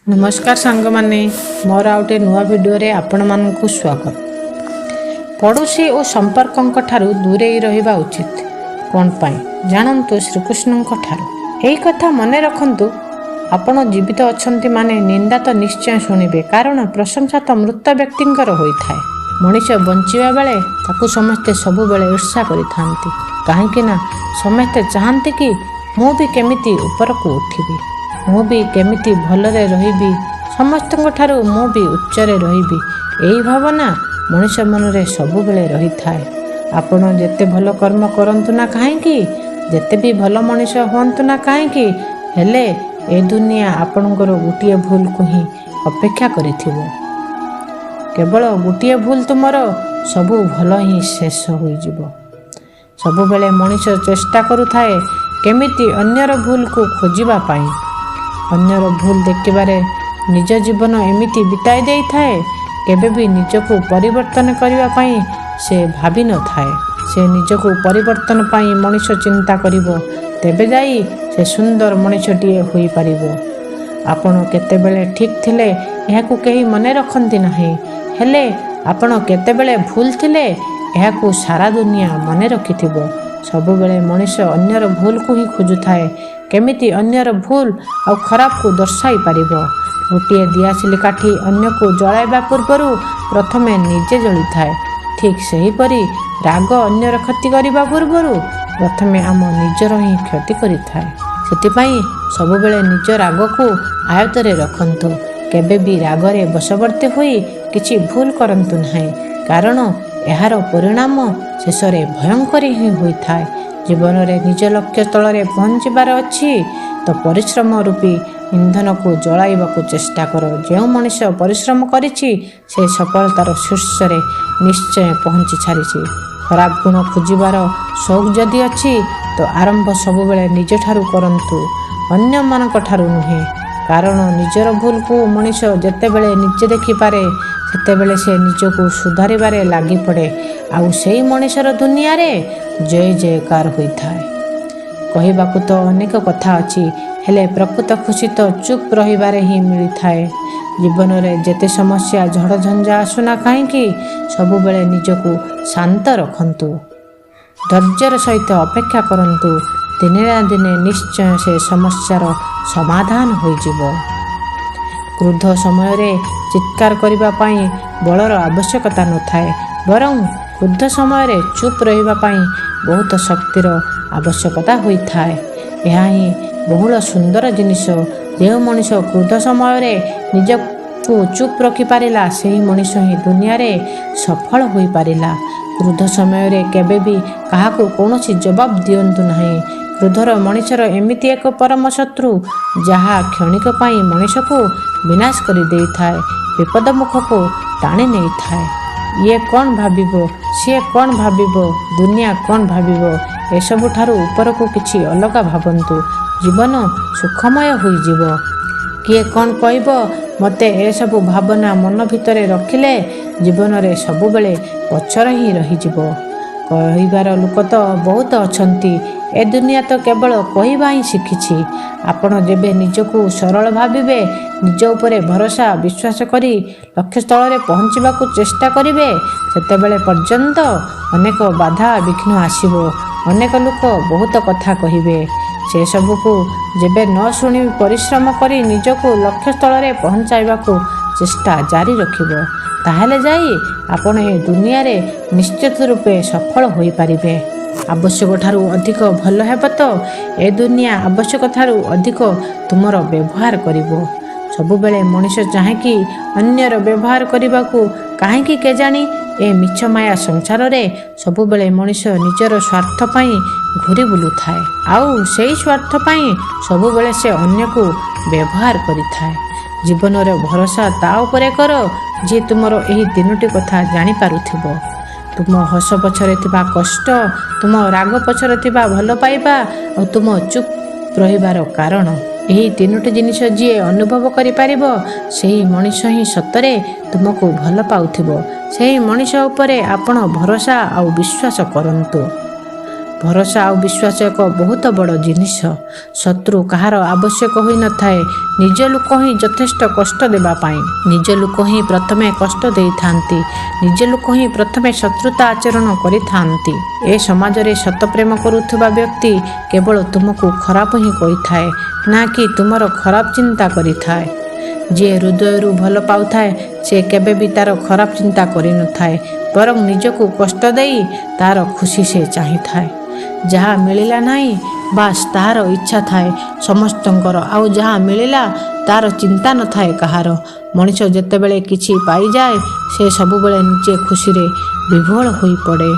नमस्कार सांग माने मोर आउटे नुआ वीडियो रे आपण मानकु स्वागत। पड़ोशी और संपर्क ठारू दूरे रहिबा उचित कोन पाई जानंतु श्रीकृष्ण ठारू एही कथा मने रखंतु। आपण जीवित अछंती माने निंदा तो निश्चय शुणिबे, कारण प्रशंसा तो मृत व्यक्तिंकर होई थाए। मनीष बंचिबा बेले ताकू समस्ते सबु बेले ईर्ष्या करिथांती, काहेकि ना समस्ते चाहंती कि मु भी केमिति ऊपर को उठिबी, मु भी केमिति भलरे रहिबी, समस्तଙ୍କ ଠାରୁ मु भी उच्चरे रहिबी। एही भावना मनीष मनरे सबु बेले रही थाए। आपण जेते भल कर्म करंतु ना काहेकि, जेते भी भल मनीष होंतु ना काहेकि, हेले ए दुनिया आपणकर गोटिए भूल को ही अपेक्षा करिथिबो। केवल गोटिए भूल तुमर सबु भल ही शेष होई जिवो। सबु बेले मनीष चेष्टा करुथाए केमिति अन्यर भूल को खोजिबा पाई। अन्यर भूल देखिबारे निज जीवन एमिति बिताई देई थाए, केबे भी निजको परिवर्तन करिबा पाई से भाबी न थाए। से निजको परिवर्तन पाई मनीष चिंता करिवो, तेबे जाई से सुंदर मनीषटिए होई पारिबो। आपण केतेबेले ठीक थिले एहाकू केही मने रखंती नाही, हेले आपण केतेबेले भूल थिले एहाकू सारा दुनिया मने रखिथिबो। सबु बेले मनीष अन्यर भूल को ही खोजुथाए, केमिति अन्यर भूल आ खराब को दर्शाई पारिबो। गोटे दियासिली काठी अन्य को जलाइबा पूर्वरु प्रथमे निजे जली थाए, ठीक सही परी राग अन्यर क्षति करिबा पूर्वरु प्रथमे आम निजर ही क्षति करि थाए। सेतिपई सबु बेले निज राग को आयतरे रखंतु, केबे भी रागरे बशवर्ती होई किछि भूल करंतु नाही, कारण एहार परिणाम शेषरे भयंकर ही होई थाए। जीवन रे निज लक्ष्य स्थल रे पहुँचबार अच्छी तो परिश्रम रूपी इंधन को जलाइबा को चेष्टा करो। जो मनीष परिश्रम करिछि से सफलतार शीर्ष रे निश्चय पहुँची छारिछि। खराब गुण खोजिबार शौक जदि अच्छी तो आरंभ सबु बेले निज ठारू करंतु, अन्य मानक ठारू नुहे। कारण निजर भूल को मनीष जेते बेले निजे देखि पारे सेते बेले से निजको सुधारिबारे लागि पड़े, आउ सेही मनीषर दुनिया रे जय जयकार होई थाए। कहिबाकू तो अनेक कथा अछि, हेले प्रकृत खुशी तो चुप रहिबारे ही मिली थाए। जीवन रे जेते समस्या झड़ झंझा आसुना काहेकि, सबु बेले निजको शांत रखंतु, धैर्यर सहित अपेक्षा करंतु। दिने ना दिने निश्चय से समस्यार समाधान होई जिवो। क्रोध समय रे चित्कार करिबा पाई बलर आवश्यकता न थाए, बरं क्रोध समय रे चुप रहिबा पाई बहुत शक्तिर आवश्यकता होई थाए। यह ही बहुल सुंदर जिनिस। जो मनीष क्रोध समय रे निजको चुप रखि पारिला, सेही मनीष ही दुनिया रे सफल होई पारिला। क्रोध समय रे केबे भी काहाको कोनोसी जवाब दियंतु नाही। क्रोधर मनीषर एमिति एक परम शत्रु, जहा क्षणिक पाई मनीष को विनाश करि देई थाए, विपद मुख को टाणी नहीं थाए। ये कौन भाबिबो, सी कौन भाबिबो, दुनिया कौन भाबिबो, एसबु ठारू ऊपर को किछि अलग भाबंतु, जीवन सुखमय होई जिवो। किए कौन कहबो, मते एसबु भावना मन भितरे रखिले जीवन रे सबु बेले पछर ही रही जिवो। कहिबार लोक तो बहुत अछंती, ए दुनिया तो केवल कहवा ही शिखिछि। आपण जेबे निजको सरल भाविबे, निज उपरे भरोसा विश्वास करी लक्ष्य स्थल रे पहुँचबाकू चेष्टा करिवे, सेतेबेले पर्यंत अनेक बाधा विघ्न आसिबो। अनेक लोक बहुत कथा कहिबे, से सबको जेबे न शुणी परिश्रम करी निजको लक्ष्य स्थल रे पहुँचाइबाकू चेष्टा जारी रखिबो, ताहेले जाई आपण ए दुनिया रे निश्चित रूपे सफल होई पारिबे। आवश्यक ठारू अधिक भल हेब तो ए दुनिया आवश्यक ठारू अधिक तुमर व्यवहार करिवो। सबु बेले मनीष चाहे कि अन्यर व्यवहार करबाकू, काहेकि केजाणी ए मिछ माया संसार रे सबु बेले मनीष निजर स्वार्थ पाई घुरी बुलु थाए, आउ सेही स्वार्थ पाई सबु बेले से अन्य को व्यवहार करिथाए। जीवन रे भरोसा ता उपरे करो जे तुमर एही तीनोटी कथा जानि पारुथिबो। तुम हस पछरे थिबा कष्ट, तुम राग पछरे थिबा भल पाइबा और तुम चुप रहिबार कारण, एही तीनोटी जिनिस जी अनुभव करि पारिबो, सेही मनीष ही सतरे तुमको भल पाउथिबो। सेही मनीष उपरे आपण भरोसा और विश्वास करंतु। ଭରସା ଆଉ ବିଶ୍ୱାସ ଏକ ବହୁତ ବଡ଼ ଜିନିଷ। ଶତ୍ରୁ କାହାର ଆବଶ୍ୟକ ହୋଇନଥାଏ। ନିଜ ଲୋକ ହିଁ ଯଥେଷ୍ଟ କଷ୍ଟ ଦେବା ପାଇଁ। ନିଜ ଲୋକ ହିଁ ପ୍ରଥମେ କଷ୍ଟ ଦେଇଥାନ୍ତି। ନିଜ ଲୋକ ହିଁ ପ୍ରଥମେ ଶତ୍ରୁତା ଆଚରଣ କରିଥାନ୍ତି। ଏ ସମାଜରେ ସତ ପ୍ରେମ କରୁଥିବା ବ୍ୟକ୍ତି କେବଳ ତୁମକୁ ଖରାପ ହିଁ କହିଥାଏ, ନା କି ତୁମର ଖରାପ ଚିନ୍ତା କରିଥାଏ। ଯିଏ ହୃଦୟରୁ ଭଲ ପାଉଥାଏ ସେ କେବେ ବି ତାର ଖରାପ ଚିନ୍ତା କରିନଥାଏ, ବରଂ ନିଜକୁ କଷ୍ଟ ଦେଇ ତାର ଖୁସି ସେ ଚାହିଁଥାଏ। ଯାହା ମିଳିଲା ନାହିଁ ବାସ୍ ତାହାର ଇଚ୍ଛା ଥାଏ ସମସ୍ତଙ୍କର, ଆଉ ଯାହା ମିଳିଲା ତାର ଚିନ୍ତା ନଥାଏ କାହାର। ମଣିଷ ଯେତେବେଳେ କିଛି ପାଇଯାଏ ସେ ସବୁବେଳେ ନିଜେ ଖୁସିରେ ବିଭୋଳ ହୋଇପଡ଼େ।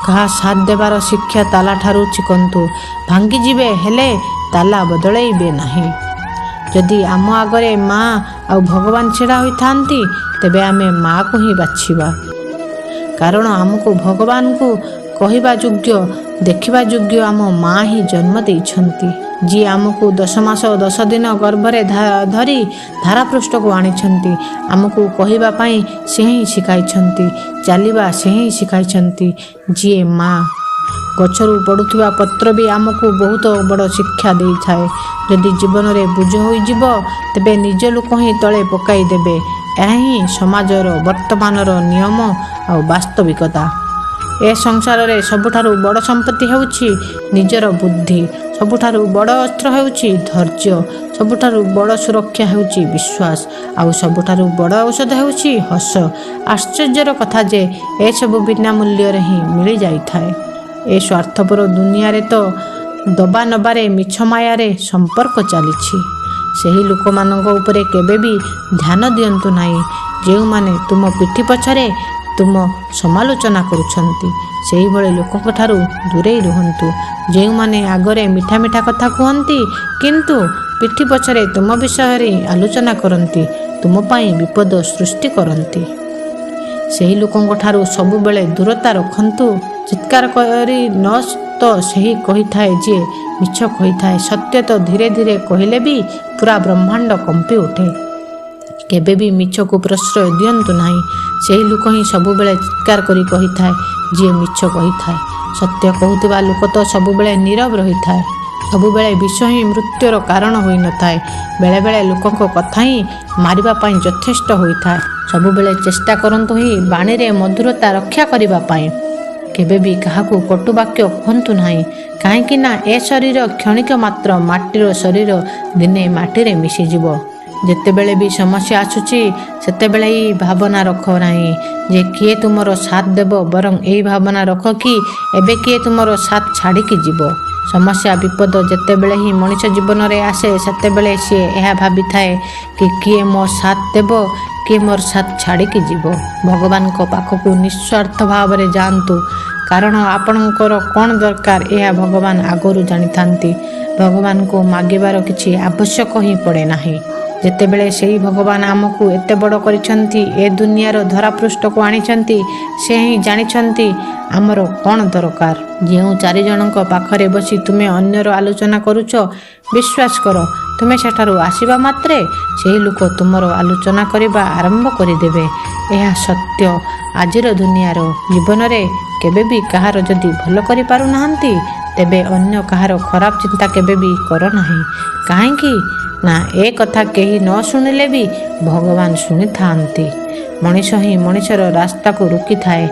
କାହା ସାଥ ଦେବାର ଶିକ୍ଷା ତାଲାଠାରୁ ଶିଖନ୍ତୁ। ଭାଙ୍ଗିଯିବେ ହେଲେ ତାଲା ବଦଳେଇବେ ନାହିଁ। ଯଦି ଆମ ଆଗରେ ମା ଆଉ ଭଗବାନ ଛିଡ଼ା ହୋଇଥାନ୍ତି ତେବେ ଆମେ ମାକୁ ହିଁ ବାଛିବା, କାରଣ ଆମକୁ ଭଗବାନଙ୍କୁ କହିବା ଯୋଗ୍ୟ, ଦେଖିବା ଯୋଗ୍ୟ ଆମ ମା ହିଁ ଜନ୍ମ ଦେଇଛନ୍ତି। ଯିଏ ଆମକୁ 10 ମାସ 10 ଦିନ ଗର୍ଭରେ ଧରି ଧାରାପୃଷ୍ଠକୁ ଆଣିଛନ୍ତି। ଆମକୁ କହିବା ପାଇଁ ସେ ହିଁ ଶିଖାଇଛନ୍ତି, ଚାଲିବା ସେ ହିଁ ଶିଖାଇଛନ୍ତି। ଯିଏ ମା। ଗଛରୁ ପଡ଼ୁଥିବା ପତ୍ର ବି ଆମକୁ ବହୁତ ବଡ଼ ଶିକ୍ଷା ଦେଇଥାଏ। ଯଦି ଜୀବନରେ ବୋଝ ହୋଇଯିବ ତେବେ ନିଜ ଲୋକ ହିଁ ତଳେ ପକାଇ ଦେବେ। ଏହା ହିଁ ସମାଜର ବର୍ତ୍ତମାନର ନିୟମ ଆଉ ବାସ୍ତବିକତା। ଏ ସଂସାରରେ ସବୁଠାରୁ ବଡ଼ ସମ୍ପତ୍ତି ହେଉଛି ନିଜର ବୁଦ୍ଧି, ସବୁଠାରୁ ବଡ଼ ଅସ୍ତ୍ର ହେଉଛି ଧୈର୍ଯ୍ୟ, ସବୁଠାରୁ ବଡ଼ ସୁରକ୍ଷା ହେଉଛି ବିଶ୍ୱାସ, ଆଉ ସବୁଠାରୁ ବଡ଼ ଔଷଧ ହେଉଛି ହସ। ଆଶ୍ଚର୍ଯ୍ୟର କଥା ଯେ ଏସବୁ ବିନା ମୂଲ୍ୟରେ ହିଁ ମିଳିଯାଇଥାଏ। ଏ ସ୍ୱାର୍ଥପର ଦୁନିଆରେ ତ ଦବା ନବାରେ ମିଛ ମାୟାରେ ସମ୍ପର୍କ ଚାଲିଛି। ସେହି ଲୋକମାନଙ୍କ ଉପରେ କେବେ ବି ଧ୍ୟାନ ଦିଅନ୍ତୁ ନାହିଁ ଯେଉଁମାନେ ତୁମ ପିଠି ପଛରେ ତୁମ ସମାଲୋଚନା କରୁଛନ୍ତି। ସେହିଭଳି ଲୋକଙ୍କ ଠାରୁ ଦୂରେଇ ରୁହନ୍ତୁ, ଯେଉଁମାନେ ଆଗରେ ମିଠା ମିଠା କଥା କୁହନ୍ତି କିନ୍ତୁ ପିଠି ପଛରେ ତୁମ ବିଷୟରେ ଆଲୋଚନା କରନ୍ତି, ତୁମ ପାଇଁ ବିପଦ ସୃଷ୍ଟି କରନ୍ତି। ସେହି ଲୋକଙ୍କ ଠାରୁ ସବୁବେଳେ ଦୂରତା ରଖନ୍ତୁ। ଚିତ୍କାର କରି ନ ତ ସେହି କହିଥାଏ ଯିଏ ମିଛ କହିଥାଏ। ସତ୍ୟ ତ ଧୀରେ ଧୀରେ କହିଲେ ବି ପୁରା ବ୍ରହ୍ମାଣ୍ଡ କମ୍ପି ଉଠେ। କେବେ ବି ମିଛକୁ ପ୍ରଶ୍ରୟ ଦିଅନ୍ତୁ ନାହିଁ। ସେହି ଲୋକ ହିଁ ସବୁବେଳେ ଚିତ୍କାର କରି କହିଥାଏ ଯିଏ ମିଛ କହିଥାଏ। ସତ୍ୟ କହୁଥିବା ଲୋକ ତ ସବୁବେଳେ ନୀରବ ରହିଥାଏ। ସବୁବେଳେ ବିଷ ହିଁ ମୃତ୍ୟୁର କାରଣ ହୋଇନଥାଏ। ବେଳେବେଳେ ଲୋକଙ୍କ କଥା ହିଁ ମାରିବା ପାଇଁ ଯଥେଷ୍ଟ ହୋଇଥାଏ। ସବୁବେଳେ ଚେଷ୍ଟା କରନ୍ତୁ ହିଁ ବାଣୀରେ ମଧୁରତା ରକ୍ଷା କରିବା ପାଇଁ। କେବେ ବି କାହାକୁ କଟୁ ବାକ୍ୟ କୁହନ୍ତୁ ନାହିଁ, କାହିଁକି ନା ଏ ଶରୀର କ୍ଷଣିକ ମାତ୍ର, ମାଟିର ଶରୀର ଦିନେ ମାଟିରେ ମିଶିଯିବ। ଯେତେବେଳେ ବି ସମସ୍ୟା ଆସୁଛି ସେତେବେଳେ ଏହି ଭାବନା ରଖ ନାହିଁ ଯେ କିଏ ତୁମର ସାଥ ଦେବ, ବରଂ ଏହି ଭାବନା ରଖ କି ଏବେ କିଏ ତୁମର ସାଥ ଛାଡ଼ିକି ଯିବ। ସମସ୍ୟା ବିପଦ ଯେତେବେଳେ ହିଁ ମଣିଷ ଜୀବନରେ ଆସେ ସେତେବେଳେ ସିଏ ଏହା ଭାବିଥାଏ କି କିଏ ମୋ ସାଥ ଦେବ, କିଏ ମୋର ସାଥ ଛାଡ଼ିକି ଯିବ। ଭଗବାନଙ୍କ ପାଖକୁ ନିଃସ୍ୱାର୍ଥ ଭାବରେ ଯାଆନ୍ତୁ, କାରଣ ଆପଣଙ୍କର କ'ଣ ଦରକାର ଏହା ଭଗବାନ ଆଗରୁ ଜାଣିଥାନ୍ତି। ଭଗବାନଙ୍କୁ ମାଗିବାର କିଛି ଆବଶ୍ୟକ ହିଁ ପଡ଼େ ନାହିଁ। ଯେତେବେଳେ ସେହି ଭଗବାନ ଆମକୁ ଏତେ ବଡ଼ କରିଛନ୍ତି, ଏ ଦୁନିଆର ଧରାପୃଷ୍ଠକୁ ଆଣିଛନ୍ତି, ସେ ହିଁ ଜାଣିଛନ୍ତି ଆମର କ'ଣ ଦରକାର। ଯେଉଁ 4 ଜଣଙ୍କ ପାଖରେ ବସି ତୁମେ ଅନ୍ୟର ଆଲୋଚନା କରୁଛ, ବିଶ୍ୱାସ କର ତୁମେ ସେଠାରୁ ଆସିବା ମାତ୍ରେ ସେହି ଲୋକ ତୁମର ଆଲୋଚନା କରିବା ଆରମ୍ଭ କରିଦେବେ। ଏହା ସତ୍ୟ। ଆଜିର ଦୁନିଆର ଜୀବନରେ କେବେ ବି କାହାର ଯଦି ଭଲ କରିପାରୁନାହାନ୍ତି ତେବେ ଅନ୍ୟ କାହାର ଖରାପ ଚିନ୍ତା କେବେ ବି କର ନାହିଁ। କାହିଁକି ନା ଏ କଥା କେହି ନ ଶୁଣିଲେ ବି ଭଗବାନ ଶୁଣିଥାନ୍ତି। ମଣିଷ ହିଁ ମଣିଷର ରାସ୍ତାକୁ ରୋକିଥାଏ।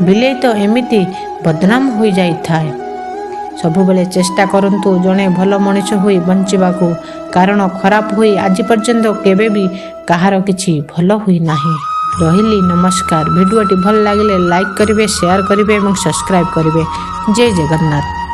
ବିଲେଇ ତ ଏମିତି ବଦନାମ ହୋଇଯାଇଥାଏ। ସବୁବେଳେ ଚେଷ୍ଟା କରନ୍ତୁ ଜଣେ ଭଲ ମଣିଷ ହୋଇ ବଞ୍ଚିବାକୁ, କାରଣ ଖରାପ ହୋଇ ଆଜି ପର୍ଯ୍ୟନ୍ତ କେବେ ବି କାହାର କିଛି ଭଲ ହୋଇନାହିଁ। ରହିଲି, ନମସ୍କାର। ଭିଡ଼ିଓଟି ଭଲ ଲାଗିଲେ ଲାଇକ୍ କରିବେ, ସେୟାର କରିବେ ଏବଂ ସବସ୍କ୍ରାଇବ୍ କରିବେ। ଜୟ ଜଗନ୍ନାଥ।